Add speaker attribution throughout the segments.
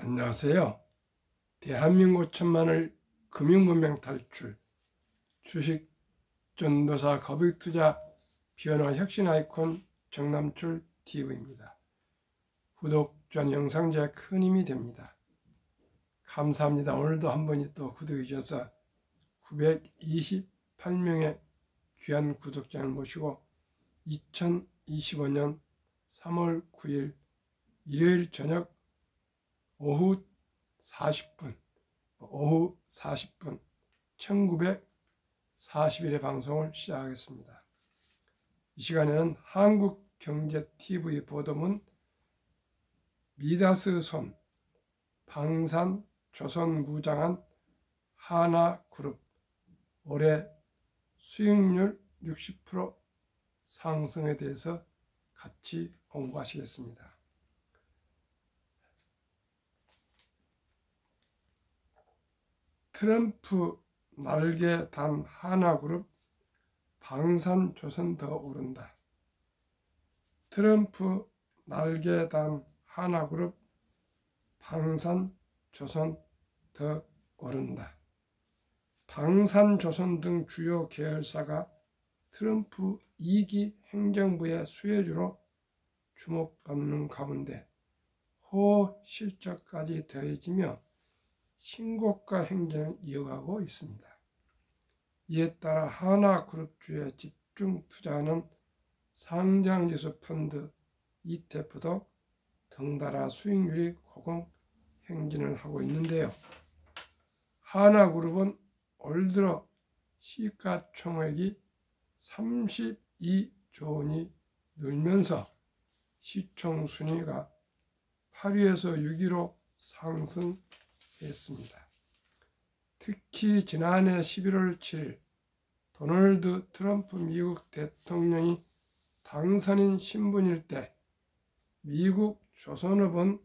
Speaker 1: 안녕하세요. 대한민국 천만을 금융문명 탈출, 주식 전도사 거북투자 변화 혁신 아이콘 정남출 TV입니다. 구독, 좋아요 영상 제 큰 힘이 됩니다. 감사합니다. 오늘도 한 분이 또 구독해 주셔서 928명의 귀한 구독자를 모시고 2025년 3월 9일 일요일 저녁 오후 40분 1940일의 방송을 시작하겠습니다. 이 시간에는 한국경제TV 보도문 미다스손 방산조선무장한 하나그룹 올해 수익률 60% 상승에 대해서 같이 공부하시겠습니다. 트럼프 날개 단 하나그룹 방산조선 더 오른다. 트럼프 날개 단 하나그룹 방산조선 더 오른다. 방산조선 등 주요 계열사가 트럼프 2기 행정부의 수혜주로 주목받는 가운데 호실적까지 더해지며 신고가 행진을 이어가고 있습니다. 이에 따라 하나그룹주에 집중 투자하는 상장지수 펀드 ETF도 덩달아 수익률이 고공 행진을 하고 있는데요. 하나그룹은 올 들어 시가총액이 32조 원이 늘면서 시총순위가 8위에서 6위로 상승했습니다. 특히 지난해 11월 7일 도널드 트럼프 미국 대통령이 당선인 신분일 때 미국 조선업은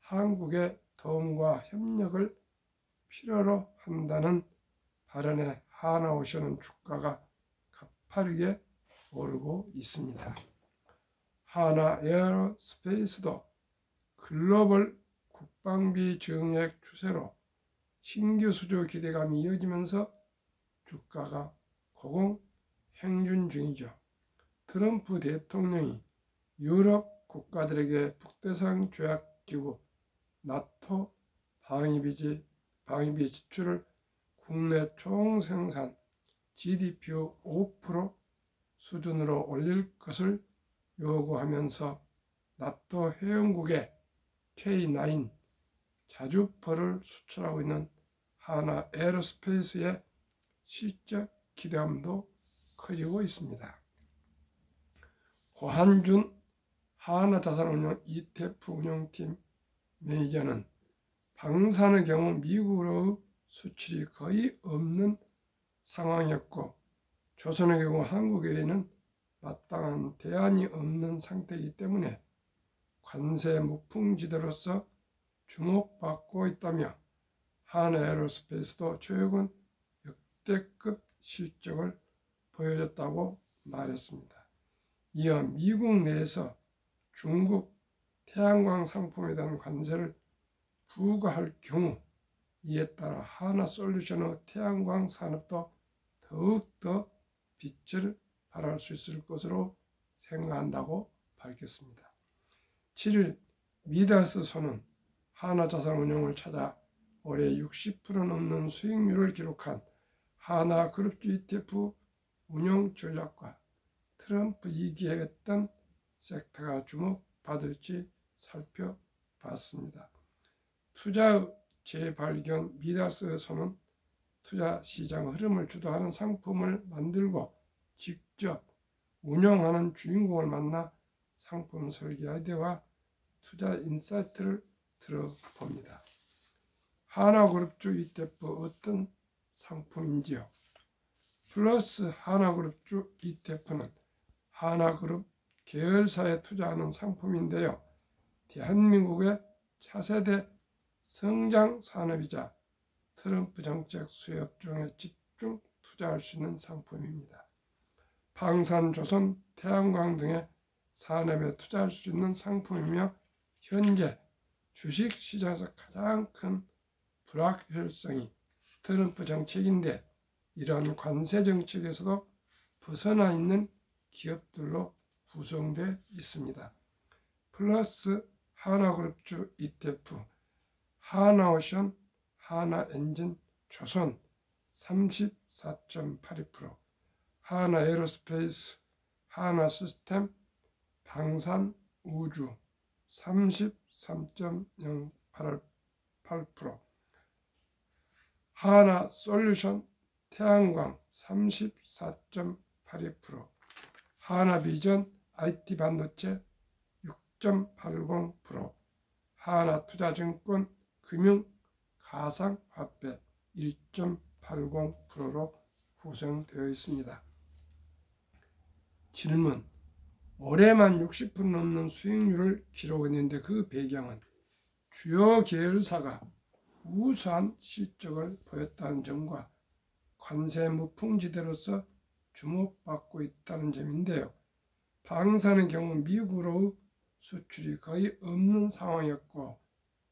Speaker 1: 한국의 도움과 협력을 필요로 한다는 발언에 하나오션은 주가가 가파르게 오르고 있습니다. 하나에어로스페이스도 글로벌 국방비 증액 추세로 신규 수주 기대감이 이어지면서 주가가 고공 행진 중이죠. 트럼프 대통령이 유럽 국가들에게 북대서양 조약기구 나토 방위비 지출을 국내 총생산 GDP 5% 수준으로 올릴 것을 요구하면서 나토 회원국에 K9 자주포를 수출하고 있는 하나에어로스페이스의 실적 기대감도 커지고 있습니다. 고한준 하나자산운용 ETF 운용팀 매니저는 방산의 경우 미국으로의 수출이 거의 없는 상황이었고 조선의 경우 한국 외에는 마땅한 대안이 없는 상태이기 때문에 관세 무풍지대로서 주목받고 있다며 하나에어로스페이스도 최근 역대급 실적을 보여줬다고 말했습니다. 이어 미국 내에서 중국 태양광 상품에 대한 관세를 부과할 경우 이에 따라 하나솔루션의 태양광 산업도 더욱더 빛을 발할 수 있을 것으로 생각한다고 밝혔습니다. 7일 미다스손은 하나자산운용을 찾아 올해 60% 넘는 수익률을 기록한 하나그룹주 ETF 운용 전략과 트럼프 2기에 했던 섹터가 주목받을지 살펴봤습니다. 투자의 재발견 미다스손은 투자 시장 흐름을 주도하는 상품을 만들고 직접 운영하는 주인공을 만나 상품 설계 아이디어와 투자 인사이트를 들어봅니다. 하나그룹주 ETF 어떤 상품인지요? 플러스 하나그룹주 ETF는 하나그룹 계열사에 투자하는 상품인데요. 대한민국의 차세대 성장 산업이자 트럼프 정책 수혜업종에 집중 투자할 수 있는 상품입니다. 방산조선, 태양광 등의 산업에 투자할 수 있는 상품이며 현재 주식시장에서 가장 큰 불확실성이 트럼프 정책인데, 이러한 관세 정책에서도 벗어나 있는 기업들로 구성되어 있습니다. 플러스 하나그룹주 ETF, 하나오션, 하나엔진, 조선 34.82%, 하나에어로스페이스, 하나시스템, 방산우주 33.08%, 하나솔루션, 태양광 34.82%, 하나비전, IT반도체 6.80%, 하나투자증권, 금융, 가상화폐 1.80%로 구성되어 있습니다. 질문: 올해만 60% 넘는 수익률을 기록했는데 그 배경은 주요 계열사가 우수한 실적을 보였다는 점과 관세 무풍지대로서 주목받고 있다는 점인데요. 방산의 경우 미국으로 수출이 거의 없는 상황이었고,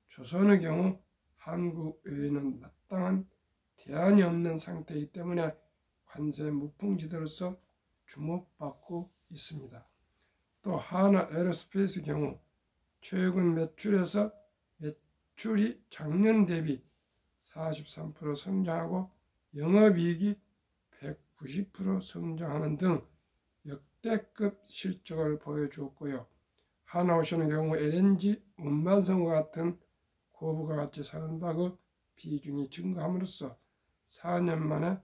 Speaker 1: 조선의 경우 한국 외에는 마땅한 대안이 없는 상태이기 때문에 관세 무풍지대로서 주목받고 있습니다. 또 하나에어로스페이스 경우 최근 매출이 작년 대비 43% 성장하고 영업이익이 190% 성장하는 등 역대급 실적을 보여주었고요. 하나오션의 경우 LNG 운반선과 같은 고부가 가치 산업의 비중이 증가함으로써 4년 만에,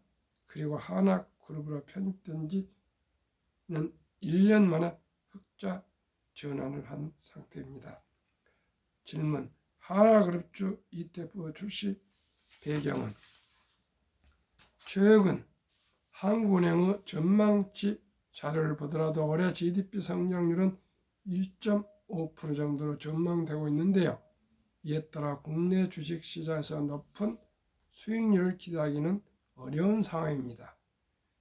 Speaker 1: 그리고 하나그룹으로 편입된 지는 1년 만에 흑자 전환을 한 상태입니다. 질문: 하나그룹주 ETF 출시 배경은 최근 한국은행의 전망치 자료를 보더라도 올해 GDP 성장률은 1.5% 정도로 전망되고 있는데요. 이에 따라 국내 주식시장에서 높은 수익률을 기대하기는 어려운 상황입니다.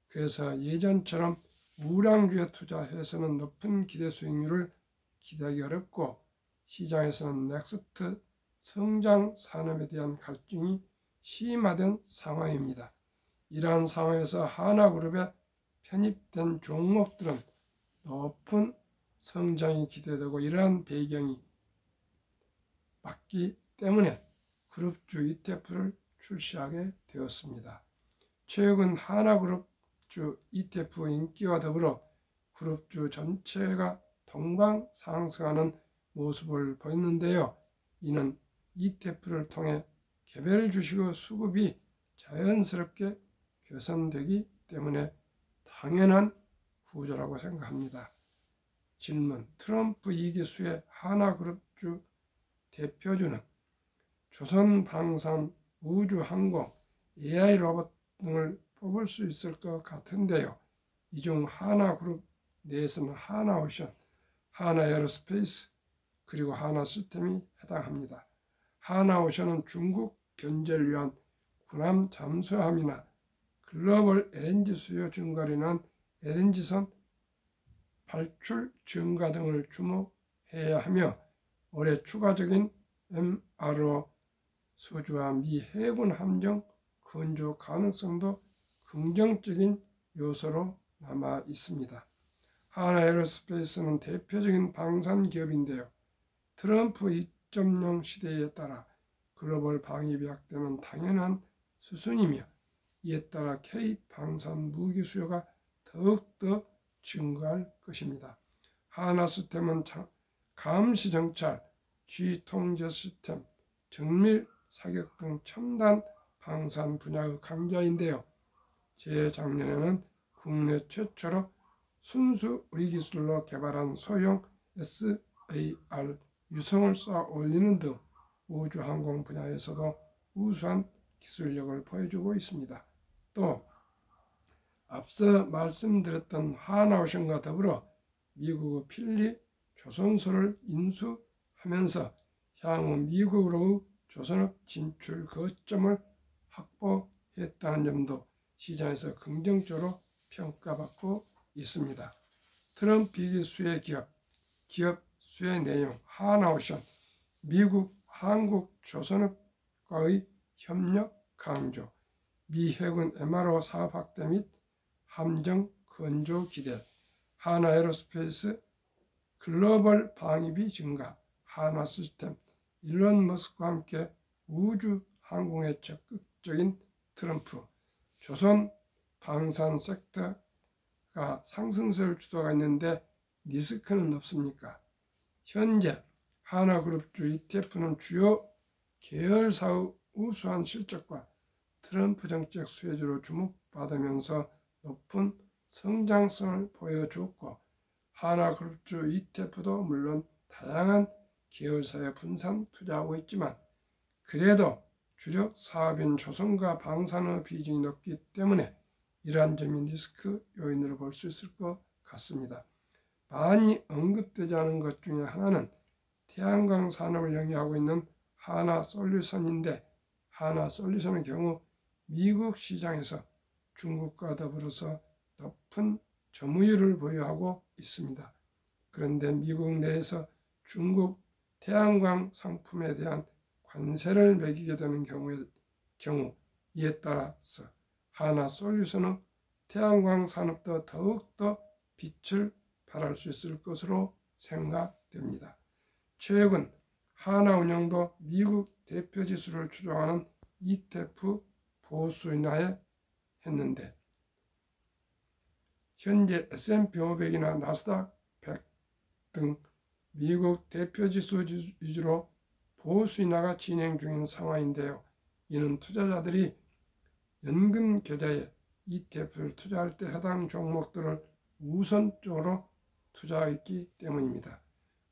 Speaker 1: 그래서 예전처럼 우량주에 투자해서는 높은 기대 수익률을 기대하기 어렵고, 시장에서는 넥스트 성장 산업에 대한 갈증이 심화된 상황입니다. 이러한 상황에서 하나그룹에 편입된 종목들은 높은 성장이 기대되고, 이러한 배경이 맞기 때문에 그룹주 ETF를 출시하게 되었습니다. 최근 하나그룹주 ETF 인기와 더불어 그룹주 전체가 동방 상승하는 모습을 보였는데요. 이는 ETF를 통해 개별 주식의 수급이 자연스럽게 개선되기 때문에 당연한 구조라고 생각합니다. 질문: 트럼프 2기 수의 하나그룹주 대표주는 조선방산, 우주항공, AI 로봇 등을 뽑을 수 있을 것 같은데요. 이 중 하나그룹 내에서는 하나오션, 하나에어로스페이스, 그리고 하나시스템이 해당합니다. 하나오션은 중국 견제를 위한 군함 잠수함이나 글로벌 LNG 수요 증가로 인한 LNG선 발출 증가 등을 주목해야 하며, 올해 추가적인 MRO 수주와 미 해군 함정 건조 가능성도 긍정적인 요소로 남아 있습니다. 하나에어로스페이스는 대표적인 방산 기업인데요. 트럼프 2.0 시대에 따라 글로벌 방위비 확대는 당연한 수순이며, 이에 따라 K 방산 무기 수요가 더욱더 증가할 것입니다. 하나시스템은 감시 정찰, G통제 시스템, 정밀 사격 등 첨단 방산 분야의 강자인데요. 재작년에는 국내 최초로 순수 우리 기술로 개발한 소형 SAR 유성을 쌓아 올리는 등 우주항공 분야에서도 우수한 기술력을 보여주고 있습니다. 또 앞서 말씀드렸던 하나오션과 더불어 미국의 필리 조선소를 인수하면서 향후 미국으로의 조선업 진출 거점을 확보했다는 점도 시장에서 긍정적으로 평가받고 있습니다. 트럼프 2기 수의 기업 수의 내용: 하나오션, 미국 한국 조선업과의 협력 강조, 미 해군 MRO 사업 확대 및 함정 건조 기대, 하나 에어로스페이스 글로벌 방위비 증가, 한화 시스템, 일론 머스크와 함께 우주 항공에 적극적인 트럼프, 조선 방산 섹터가 상승세를 주도하고 있는데 리스크는 없습니까? 현재 하나그룹주 ETF는 주요 계열사의 우수한 실적과 트럼프 정책 수혜주로 주목받으면서 높은 성장성을 보여주었고, 하나그룹주 ETF도 물론 다양한 계열사에 분산 투자하고 있지만 그래도 주력 사업인 조선과 방산의 비중이 높기 때문에 이러한 점이 리스크 요인으로 볼 수 있을 것 같습니다. 많이 언급되지 않은 것 중에 하나는 태양광 산업을 영위하고 있는 하나솔루션인데, 하나솔루션의 경우 미국 시장에서 중국과 더불어서 높은 점유율을 보유하고 있습니다. 그런데 미국 내에서 중국 태양광 상품에 대한 관세를 매기게 되는 경우 이에 따라서 하나솔루션의 태양광 산업도 더욱더 빛을 발할 수 있을 것으로 생각됩니다. 최근 하나운용도 미국 대표지수를 추종하는 ETF 보수 인하에 했는데, 현재 S&P 500이나 나스닥 100 등 미국 대표지수 위주로 보수 인하가 진행 중인 상황인데요. 이는 투자자들이 연금 계좌에 ETF를 투자할 때 해당 종목들을 우선적으로 투자했기 때문입니다.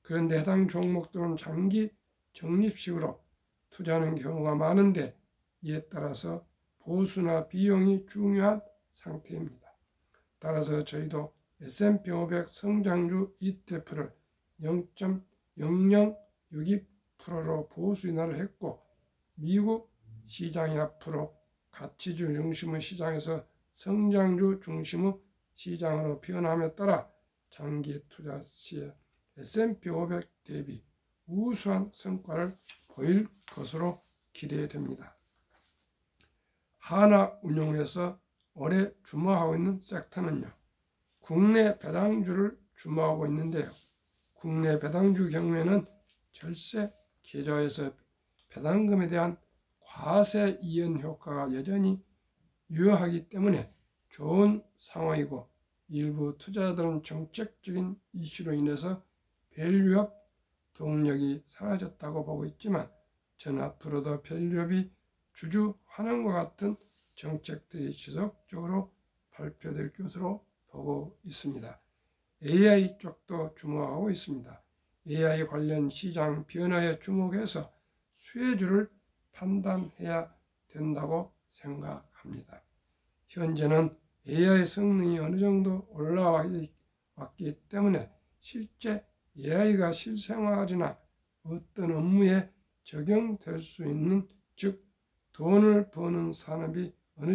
Speaker 1: 그런데 해당 종목들은 장기 적립식으로 투자하는 경우가 많은데, 이에 따라서 보수나 비용이 중요한 상태입니다. 따라서 저희도 S&P 500 성장주 ETF를 0.0062%로 보수 인하를 했고, 미국 시장이 앞으로 가치주 중심의 시장에서 성장주 중심의 시장으로 변함에 따라 장기 투자 시에 S&P 500 대비 우수한 성과를 보일 것으로 기대됩니다. 하나운용에서 올해 주목하고 있는 섹터는요, 국내 배당주를 주목하고 있는데요. 국내 배당주 경우에는 절세 계좌에서 배당금에 대한 과세 이연 효과가 여전히 유효하기 때문에 좋은 상황이고, 일부 투자자들은 정책적인 이슈로 인해서 밸류업 동력이 사라졌다고 보고 있지만, 저는 앞으로도 밸류업이 주주 환원과 같은 정책들이 지속적으로 발표될 것으로 보고 있습니다. AI 쪽도 주목하고 있습니다. AI 관련 시장 변화에 주목해서 수혜주를 판단해야 된다고 생각합니다. 현재는 AI 성능이 어느 정도 올라왔기 때문에 실제 AI가 실생활이나 어떤 업무에 적용될 수 있는, 즉 돈을 버는 산업이 어느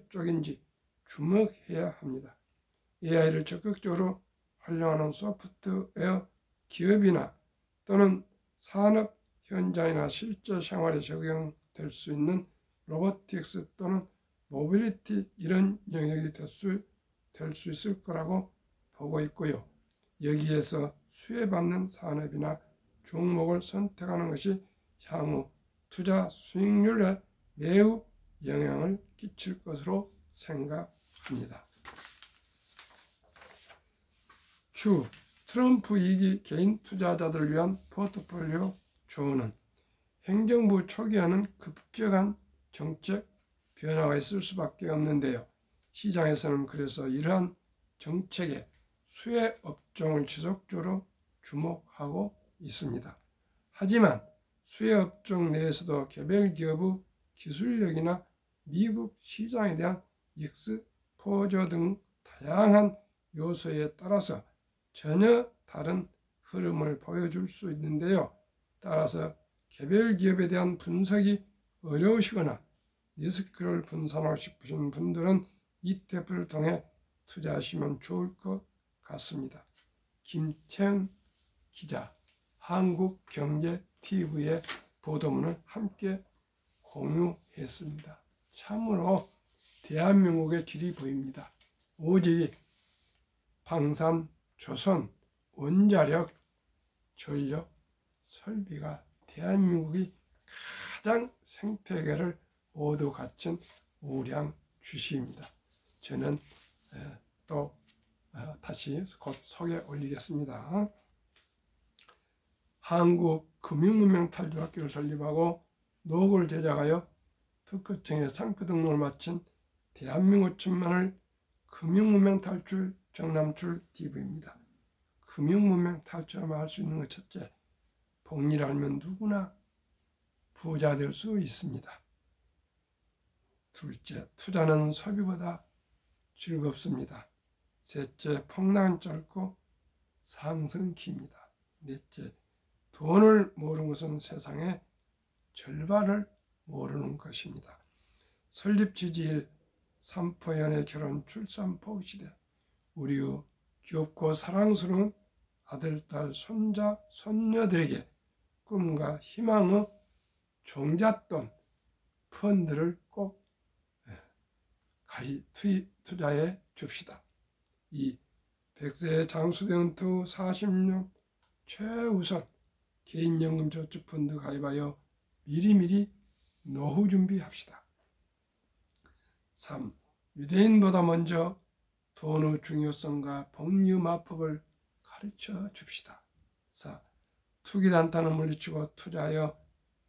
Speaker 1: 쪽인지 주목해야 합니다. AI를 적극적으로 활용하는 소프트웨어 기업이나 또는 산업 현장이나 실제 생활에 적용될 수 있는 로보틱스 또는 모빌리티, 이런 영역이 될 수 있을 거라고 보고 있고요. 여기에서 수혜받는 산업이나 종목을 선택하는 것이 향후 투자 수익률에 매우 영향을 끼칠 것으로 생각합니다. Q. 트럼프 2기 개인 투자자들을 위한 포트폴리오 조언은, 행정부 초기에는 급격한 정책 변화가 있을 수밖에 없는데요. 시장에서는 그래서 이러한 정책의 수혜 업종을 지속적으로 주목하고 있습니다. 하지만 수혜 업종 내에서도 개별 기업의 기술력이나 미국 시장에 대한 익스포저 등 다양한 요소에 따라서 전혀 다른 흐름을 보여줄 수 있는데요. 따라서 개별 기업에 대한 분석이 어려우시거나 리스크를 분산하고 싶으신 분들은 ETF를 통해 투자하시면 좋을 것 같습니다. 김채은 기자, 한국경제TV의 보도문을 함께 공유했습니다. 참으로 대한민국의 길이 보입니다. 오직 방산, 조선, 원자력, 전력, 설비가 대한민국이 가장 생태계를 모두 갖춘 우량 주시입니다. 저는 또 다시 곧 소개 올리겠습니다. 한국금융문명탈출학교를 설립하고 노고를 제작하여 특허청에 상표 등록을 마친 대한민국 천만을 금융문명탈출 정남출 TV입니다. 금융문명탈출하면 할 수 있는 것 첫째, 복리를 알면 누구나 부자 될 수 있습니다. 둘째, 투자는 소비보다 즐겁습니다. 셋째, 폭락은 짧고 상승은 깁니다. 넷째, 돈을 모르는 것은 세상의 절반을 모르는 것입니다. 설립 취지일 삼포연애 결혼 출산 포시대 우리의 귀엽고 사랑스러운 아들, 딸, 손자, 손녀들에게 꿈과 희망의 종잣돈 펀드를 꼭 투자해 줍시다. 2. 100세 장수대 은퇴 후 40년 최우선 개인연금저축펀드 가입하여 미리미리 노후 준비합시다. 3. 유대인보다 먼저 돈의 중요성과 복리 마법을 가르쳐 줍시다. 4. 투기단탄을 물리치고 투자하여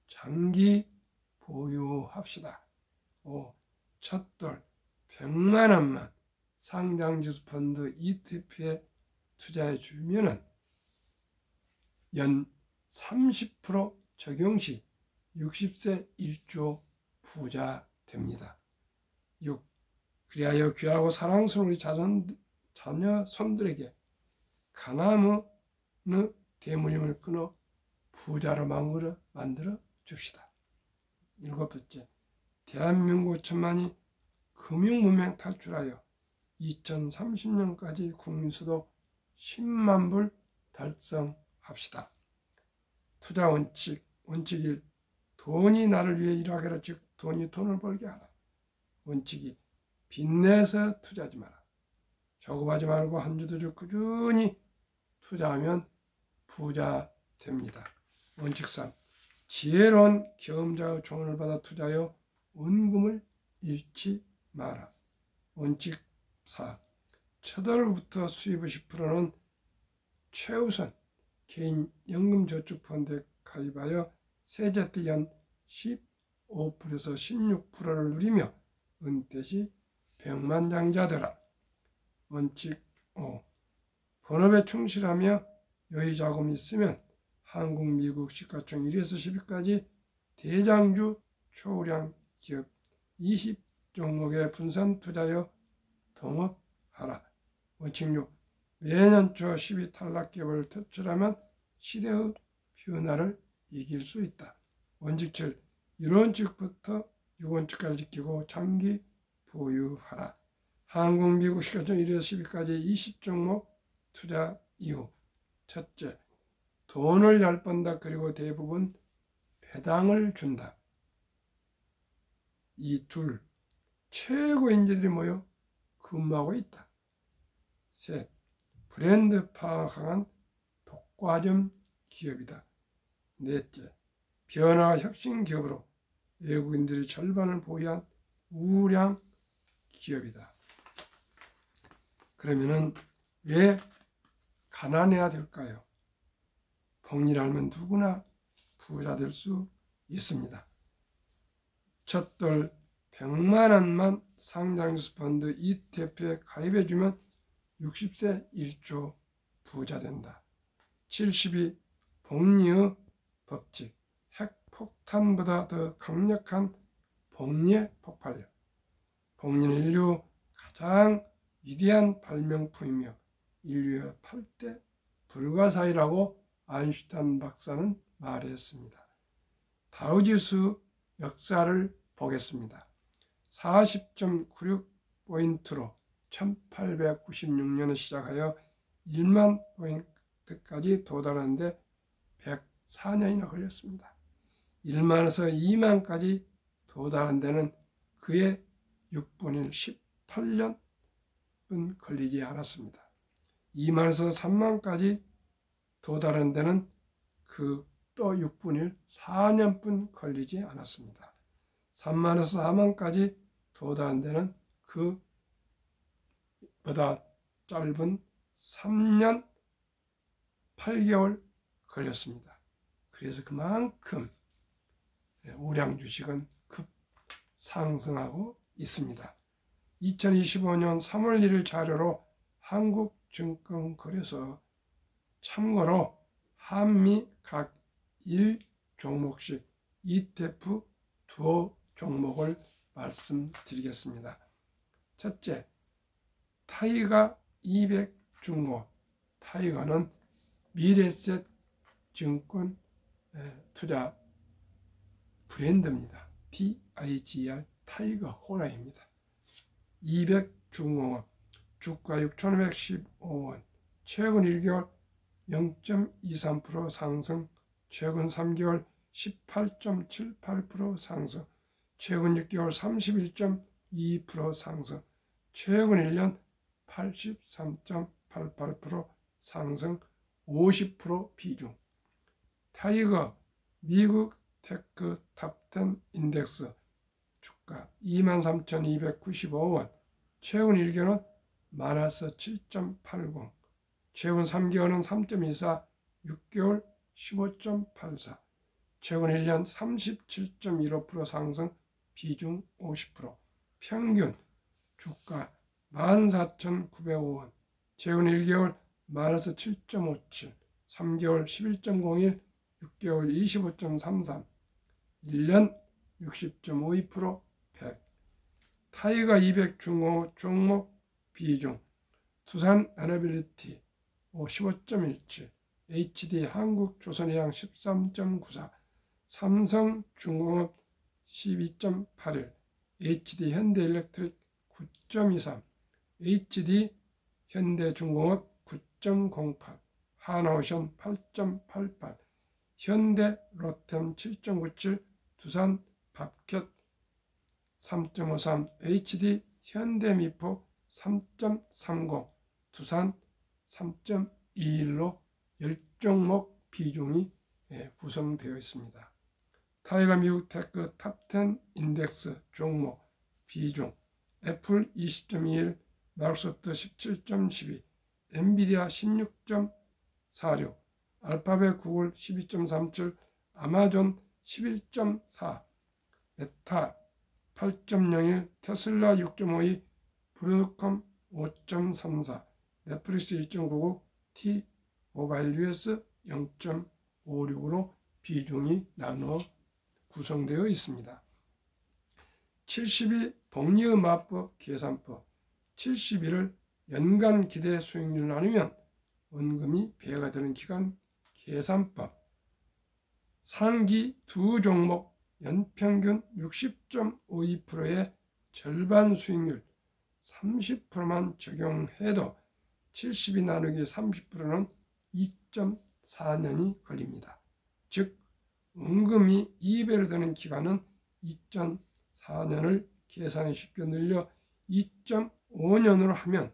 Speaker 1: 장기 보유합시다. 5. 첫돌 100만 원만 상장지수펀드 ETF에 투자해 주면은 연 30% 적용 시 60세 1조 부자 됩니다. 6. 그리하여 귀하고 사랑스러운 우리 자녀 손들에게 가나무의 대물림을 끊어 부자로 만들어 줍시다. 7번째, 대한민국 천만이 금융문명 탈출하여 2030년까지 국민수도 10만 불 달성합시다. 투자 원칙 1. 돈이 나를 위해 일하게 즉 돈이 돈을 벌게 하라. 원칙 2. 빚내서 투자하지 마라. 조급하지 말고 한 주도 주 꾸준히 투자하면 부자 됩니다. 원칙 3. 지혜로운 경험자의 조언을 받아 투자하여 원금을 잃지 마라. 원칙 4. 첫 월부터 수입의 10%는 최우선 개인 연금저축펀드에 가입하여 세제 때 연 15%에서 16%를 누리며 은퇴 시 백만장자되라. 원칙 5. 본업에 충실하며 여유 자금이 있으면 한국, 미국, 시가총 1에서 10위까지 대장주 초우량 기업 20종목에 분산 투자하여 동업하라. 원칙 6. 매년 초 10위 탈락 기업을 퇴출하면 시대의 변화를 이길 수 있다. 원칙 7. 1원칙부터 6원칙까지 지키고 장기 보유하라. 한국, 미국 시가총 1에서 10위까지 20종목 투자 이후 첫째, 돈을 잘 번다. 그리고 대부분 배당을 준다. 2. 최고 인재들이 모여 근무하고 있다. 3. 브랜드파가 강한 독과점 기업이다. 4째, 변화 혁신 기업으로 외국인들이 절반을 보유한 우량 기업이다. 그러면은 왜 가난해야 될까요? 복리를 알면 누구나 부자 될 수 있습니다. 첫돌 100만 원만 상장지수펀드 ETF에 가입해주면 60세 1조 부자 된다. 72. 복리의 법칙. 핵폭탄보다 더 강력한 복리의 폭발력. 복리는 인류 가장 위대한 발명품이며 인류의 8대 불가사의라고 아인슈타인 박사는 말했습니다. 다우지수 역사를 보겠습니다. 40.96포인트로 1896년에 시작하여 1만 포인트까지 도달하는데 104년이나 걸렸습니다. 1만에서 2만까지 도달한 데는 그의 6분의 18년뿐 걸리지 않았습니다. 2만에서 3만까지 도달한 데는 그 또 6분의 4년뿐 걸리지 않았습니다. 3만에서 4만까지 도달한 데는 그보다 짧은 3년 8개월 걸렸습니다. 그래서 그만큼 우량 주식은 급 상승하고 있습니다. 2025년 3월 1일 자료로 한국증권거래소 참고로 한미 각 1종목씩 ETF 두 종목을 말씀드리겠습니다. 첫째, 타이가 200 중고. 타이거는 미래셋 증권 투자 브랜드입니다. TIGR 타이거 호라입니다. 200 중공업 주가 6,515원, 최근 1개월 0.23% 상승, 최근 3개월 18.78% 상승, 최근 6개월 31.2% 상승, 최근 1년 83.88% 상승, 50% 비중. 타이거 미국 테크 탑10 인덱스 주가 23,295원, 최근 1개월은 마이너스 7.80, 최근 3개월은 3.24, 6개월 15.84, 최근 1년 37.15% 상승, 비중 50%, 평균 주가 14,905원, 최근 1개월 마이너스 7.57, 3개월 11.01, 6개월 25.33, 1년 60.52%, 100. 타이거 200 종목 비중, 두산 에너빌리티 15.17, HD 한국조선해양 13.94, 삼성중공업 12.81, HD 현대일렉트릭 9.23, HD 현대중공업 9.08, 하나오션 8.88, 현대 로템 7.97, 두산 밥켓 3.53, HD 현대미포 3.30, 두산 3.21로 10종목 비중이 구성되어 있습니다. 타이거 미국 테크 탑10 인덱스 종목 비중, 애플 20.21, 마이크로소프트 17.12, 엔비디아 16.46, 알파벳 구글 12.37, 아마존 11.4, 메타 8.01, 테슬라 6.52, 브로드컴 5.34, 넷플릭스 1.99, T 모바일 US 0.56으로 비중이 나누어 구성되어 있습니다. 72 복리의마법 계산법, 71을 연간 기대 수익률 나누면 원금이 배가 되는 기간 계산법, 상기 두 종목 연평균 60.52%의 절반 수익률 30%만 적용해도 72 나누기 30%는 2.4년이 걸립니다. 즉 원금이 2배로 되는 기간은 2.4년을 계산이 쉽게 늘려 2.5년으로 하면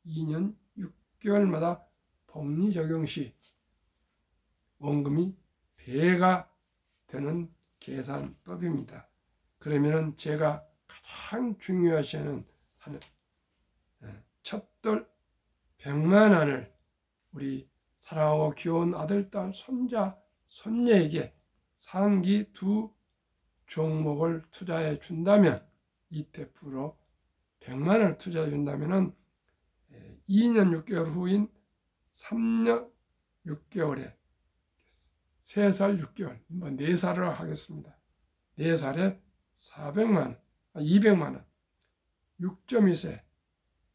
Speaker 1: 2년 6개월마다 복리 적용 시 원금이 배가 되는 계산법입니다. 그러면 제가 가장 중요하시는 첫돌 100만 원을 우리 사랑하고 귀여운 아들, 딸, 손자, 손녀에게 상기 두 종목을 투자해 준다면, ETF로 100만 원을 투자해 준다면 2년 6개월 후인 3년 6개월에 3살 6개월, 4살을 하겠습니다. 4살에 400만 원, 200만 원, 6.2세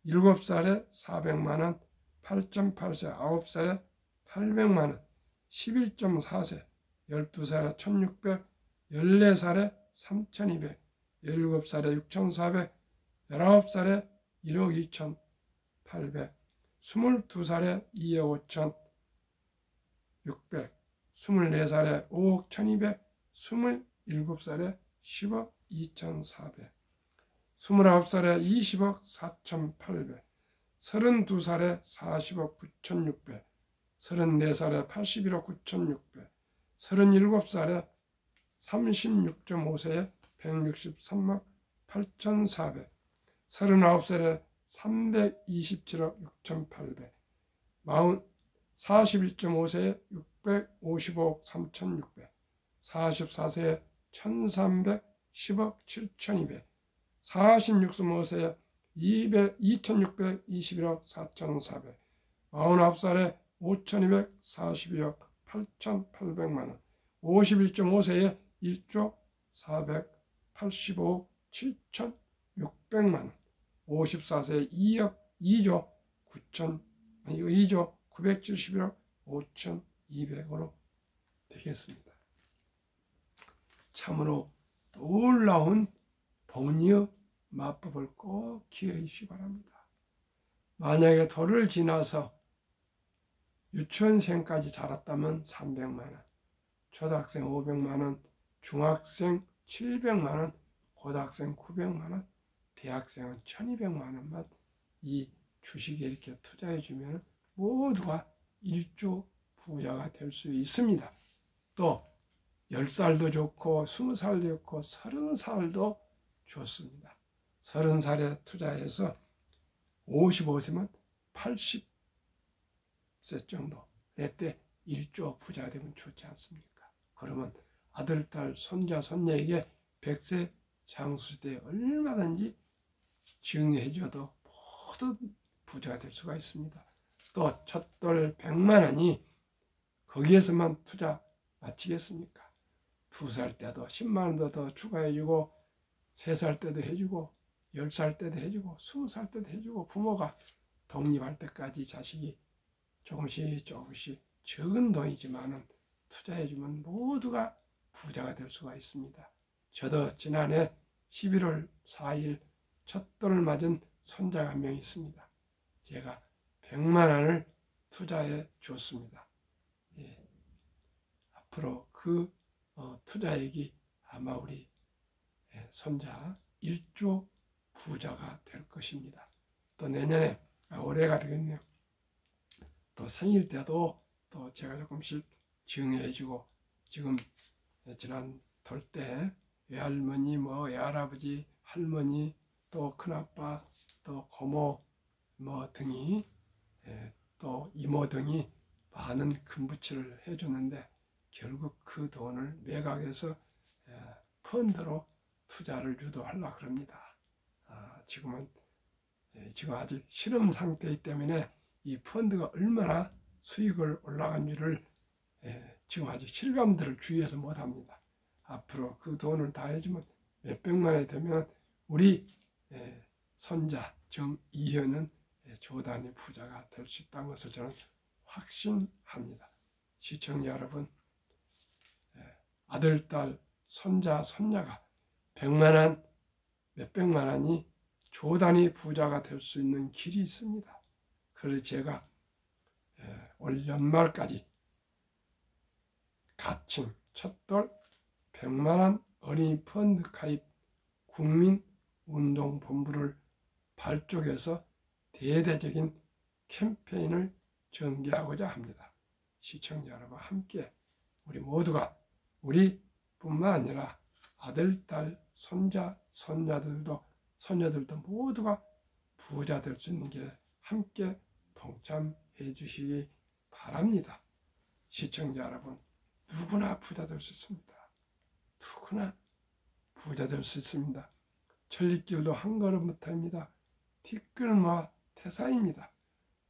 Speaker 1: 7살에 400만 원, 8.8세 9살에 800만 원, 11.4세 12살에 1600, 14살에 3200, 17살에 6400, 19살에 1억 2800, 22살에 2억 5600, 24살에 5억 1200, 27살에 10억 2400, 29살에 20억 4800, 32살에 40억 9600, 34살에 81억 9600, 37살에 36.5세에 163억 8400, 39살에 327억 6800, 41.5세에 655억 3600, 44세에 1310억 7200, 46.5세에 2621억 4400, 49살에 5242억 8800만원, 51.5세에 1조 485억 7600만원, 54세에 2조 971억 5200으로 되겠습니다. 참으로 놀라운 복리의 마법을 꼭 기억해 주시기 바랍니다. 만약에 도를 지나서 유치원생까지 자랐다면 300만원, 초등학생 500만원, 중학생 700만원, 고등학생 900만원, 대학생은 1200만원만 이 주식에 이렇게 투자해 주면 모두가 1조 부자가 될 수 있습니다. 또 10살도 좋고 20살도 좋고 30살도 좋습니다. 30살에 투자해서 55세면 80세 정도 때 1조 부자 되면 좋지 않습니까? 그러면 아들, 딸, 손자, 손녀에게 100세 장수 때 얼마든지 증여해줘도 모두 부자가 될 수가 있습니다. 또 첫돌 100만원이 거기에서만 투자 마치겠습니까? 2살 때도 10만원도 더 추가해주고 3살 때도 해주고 10살 때도 해주고 20살 때도 해주고 부모가 독립할 때까지 자식이 조금씩 적은 돈이지만은 투자해주면 모두가 부자가 될 수가 있습니다. 저도 지난해 11월 4일 첫돌을 맞은 손자가 한 명 있습니다. 제가 100만원을 투자해 줬습니다. 예. 앞으로 그 투자액이 아마 우리 손자 1조 부자가 될 것입니다. 또 내년에 올해가 되겠네요. 또 생일 때도 또 제가 조금씩 증여해주고 지금 지난 돌 때 외할머니, 외할아버지, 할머니, 또 큰아빠, 또 고모 등이 또 이모 등이 많은 금부치를 해주는데 결국 그 돈을 매각해서 펀드로 투자를 유도하려고 합니다. 지금 아직 실험 상태이기 때문에 이 펀드가 얼마나 수익을 올라간지를 지금 아직 실감들을 주위에서 못합니다. 앞으로 그 돈을 다 해주면 몇백만원이 되면 우리 손자 정이현은 조단위 부자가 될 수 있다는 것을 저는 확신합니다. 시청자 여러분, 아들, 딸, 손자, 손녀가 100만원, 몇백만원이 조단위 부자가 될 수 있는 길이 있습니다. 그래서 제가 올 연말까지 가칭 첫돌 100만원 어린이 펀드 가입 국민운동본부를 발족해서 대대적인 캠페인을 전개하고자 합니다. 시청자 여러분 함께 우리 모두가 우리뿐만 아니라 아들, 딸, 손자, 손녀들도 모두가 부자 될 수 있는 길에 함께 동참해 주시기 바랍니다. 시청자 여러분, 누구나 부자 될 수 있습니다. 누구나 부자 될 수 있습니다. 천리길도 한 걸음부터입니다. 티끌모아 태산입니다.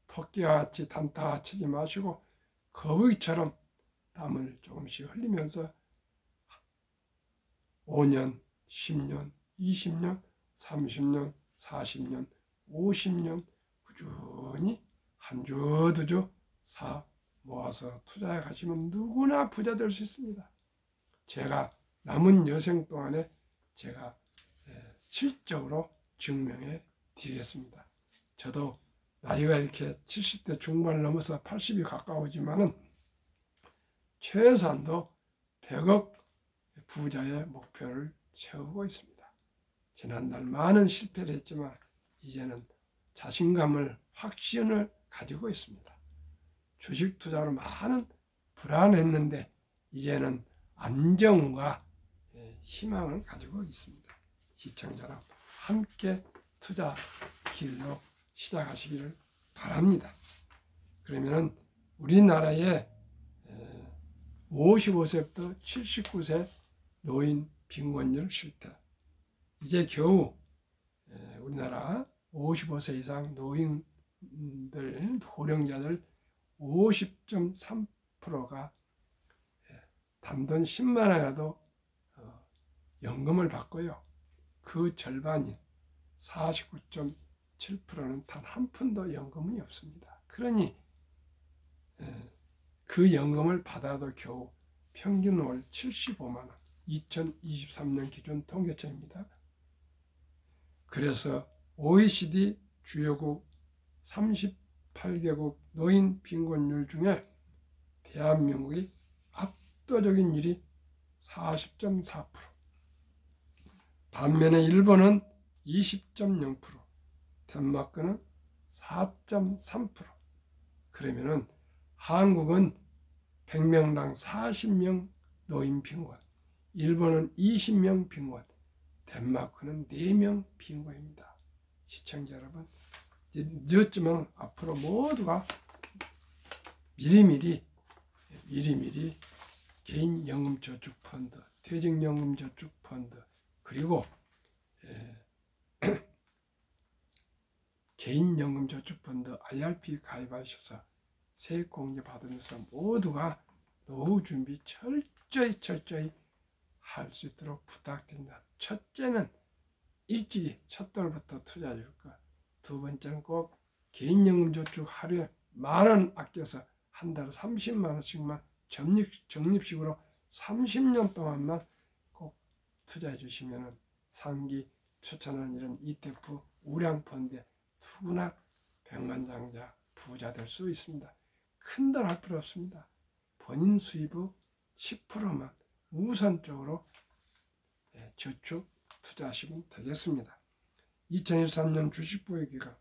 Speaker 1: 토끼와 같이 단타 치지 마시고 거북이처럼 땀을 조금씩 흘리면서 5년, 10년, 20년, 30년, 40년, 50년 꾸준히 한 주 두 주 사 모아서 투자해 가시면 누구나 부자 될 수 있습니다. 제가 남은 여생 동안에 제가 실적으로 증명해 드리겠습니다. 저도 나이가 이렇게 70대 중반을 넘어서 80이 가까우지만은 최소한도 100억 부자의 목표를 세우고 있습니다. 지난달 많은 실패를 했지만 이제는 자신감을, 확신을 가지고 있습니다. 주식 투자로 많은 불안했는데 이제는 안정과 희망을 가지고 있습니다. 시청자랑 함께 투자 길로 시작하시기를 바랍니다. 그러면 우리나라의 55세부터 79세 노인 빈곤율 실태, 이제 겨우 우리나라 55세 이상 노인들, 고령자들 50.3%가 단돈 10만 원이라도 연금을 받고요. 그 절반인 49.7%는 단 한 푼도 연금이 없습니다. 그러니 그 연금을 받아도 겨우 평균 월 75만 원, 2023년 기준 통계청입니다. 그래서 OECD 주요국 38개국 노인 빈곤율 중에 대한민국이 압도적인 율이 40.4%, 반면에 일본은 20.0%, 덴마크는 4.3%. 그러면은 한국은 100명당 40명 노인 빈곤, 일본은 20명 빈곤, 덴마크는 4명 빈곤입니다. 시청자 여러분, 늦었지만 앞으로 모두가 미리미리 개인연금저축펀드, 퇴직연금저축펀드, 그리고 개인연금저축펀드 IRP 가입하셔서 세액공제 받으면서 모두가 노후 준비 철저히 할 수 있도록 부탁드립니다. 첫째는 일찍이 첫 달부터 투자해 줄 것. 두 번째는 꼭 개인연금저축 하루에 10,000원 아껴서 한 달에 30만 원씩만 적립식으로 30년 동안만 꼭 투자해 주시면 상기 추천하는 이런 ETF 우량펀드에 누구나 백만장자 부자 될 수 있습니다. 큰 돈 할 필요 없습니다. 본인 수입의 10%만 우선적으로 저축 투자하시면 되겠습니다. 2023년 주식 보유 기간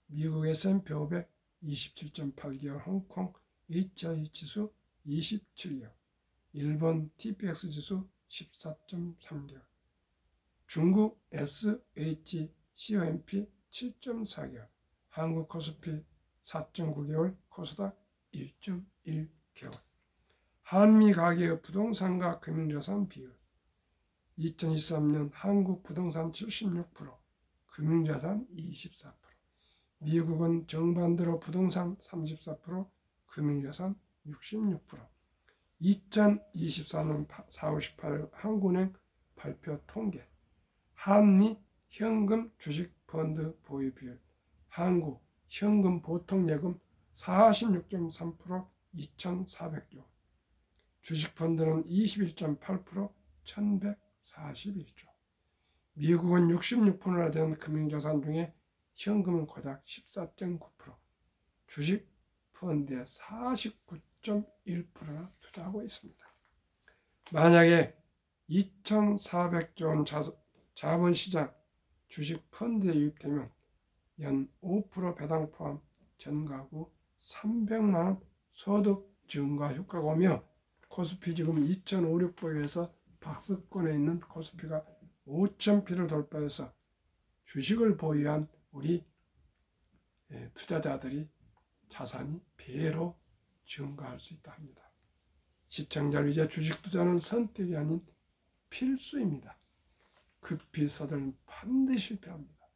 Speaker 1: 미국 S&P 500 27.8개월, 홍콩 HI 지수 27개월, 일본 TPX 지수 14.3개월, 중국 SHCOMP 7.4개월, 한국 코스피 4.9개월, 코스닥 1.1개월. 한미 가계의 부동산과 금융자산 비율 2023년 한국 부동산 76%, 금융자산 24%, 미국은 정반대로 부동산 34%, 금융자산 66%. 2024년 4월 18일 한국은행 발표 통계, 한미 현금 주식 펀드 보유 비율, 한국 현금 보통 예금 46.3%, 2,400조, 주식펀드는 21.8%, 1,141조. 미국은 66%나 되는 금융자산 중에 현금은 고작 14.9%, 주식펀드에 49.1%나 투자하고 있습니다. 만약에 2,400조 원 자본시장 주식펀드에 유입되면 연 5% 배당 포함 전 가구 300만 원 소득 증가 효과가 오며 코스피 지금 2,500에서 박스권에 있는 코스피가 5,000피를 돌파해서 주식을 보유한 우리 투자자들이 자산이 배로 증가할 수 있다 합니다. 시청자, 이제 주식 투자는 선택이 아닌 필수입니다. 급히 서들면 반드시 실패합니다.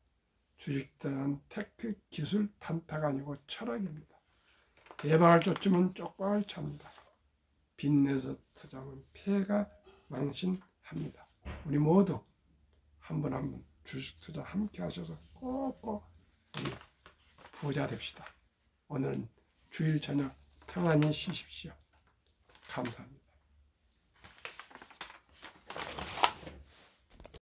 Speaker 1: 주식 투자는 테크 기술 단타가 아니고 철학입니다. 대박을 쫓으면 쪽박을 찹니다. 빚내서 투자하면 폐가 망신합니다. 우리 모두 한 분 한 분 주식 투자 함께 하셔서 꼭꼭 부자 됩시다. 오늘은 주일 저녁 평안히 쉬십시오. 감사합니다.